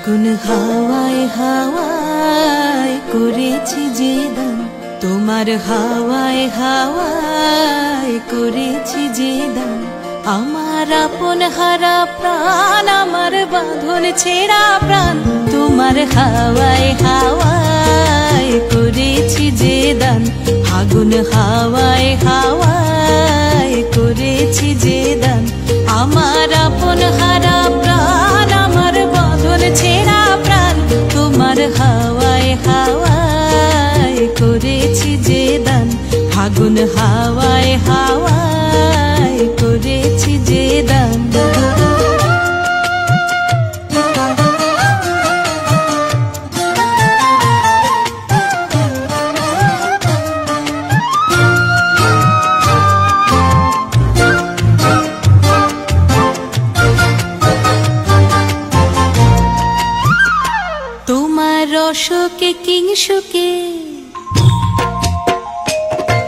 আগুন হাওয়ায় হাওয়ায় করেছি যে দান, তোমার হাওয়ায় হাওয়ায় করেছি যে দান। আমার আপন হারা প্রাণ, আমার বাঁধন ছেঁড়া প্রাণ, তোমার হাওয়ায় হাওয়ায় করেছি যে দান। আগুন হাওয়ায় হাওয়ায় করেছি যে দান। আমার আপন হারা প্রাণ, আমার বাঁধন ছেঁড়া প্রাণ, তোমার হাওয়ায় হাওয়ায় করেছি যে দান। আগুন হাওয়ায় হাওয়ায় করেছি যে দান। তোমার রসকে কিংসুকে,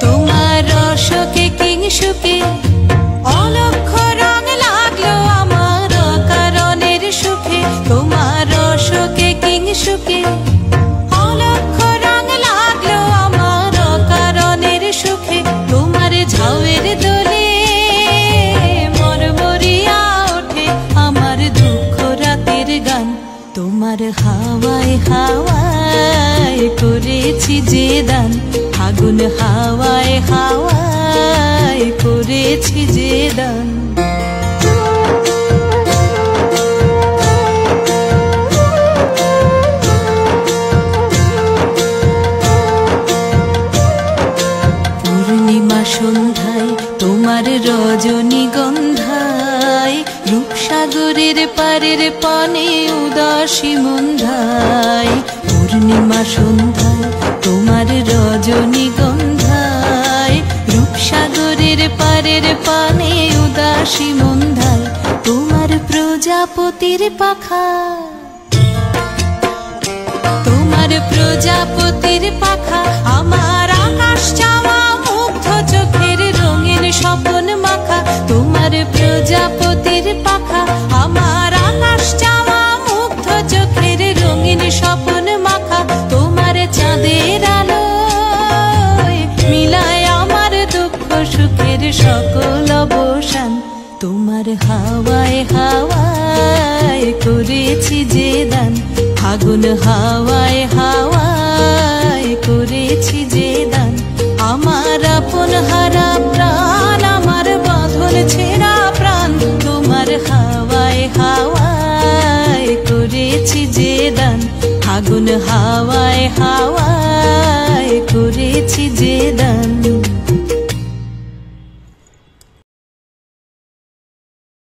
তোমার রসকে কিংসুকে অলক্ষ রং লাগলো আমার অকারণের সুখে। তোমার রসকে কিংসুকে অলক্ষ রং লাগলো আমার অকারণের সুখে। তোমার ঝাউয়ের দোলে মরমরিয়া ওঠে আমার দুঃখ রাতের গান। তোমার হাওয়ায় হাওয়ায় করেছি যে দান। আগুন হাওয়ায় হাওয়ায় করেছি যে দান। পূর্ণিমা সন্ধ্যায় তোমার রজনীগন্ধায়, রূপসাগরের পারের পানে উদাসী মন্ধায়। পূর্ণিমা সন্ধ্যায় তোমার রজনীগন্ধায়, রূপসাগরের পারের পানে উদাসী মন্ধায়। তোমার প্রজাপতির পাখা, তোমার প্রজাপতির পাখা আমার আকাশ চাওয়া মুগ্ধ চোখের রঙিন স্বপন মাখা। তোমার প্রজাপতির পাখা আমার আকাশ চাওয়া মুগ্ধ চোখের রঙিন স্বপন মাখা। তোমার চাঁদের আলোয় মিলায় আমার দুঃখ সুখের সকল অবসান। তোমার হাওয়ায় হাওয়ায় করেছি যে দান। আগুন হাওয়ায় হাওয়ায় করেছি যে দান। আমার আপন হারা প্রাণ, আমার বাঁধন ছেঁড়া প্রাণ, তোমার হাওয়ায় হাওয়ায় করেছি যে দান। আগুন হাওয়ায় হাওয়ায় করেছি যে দান।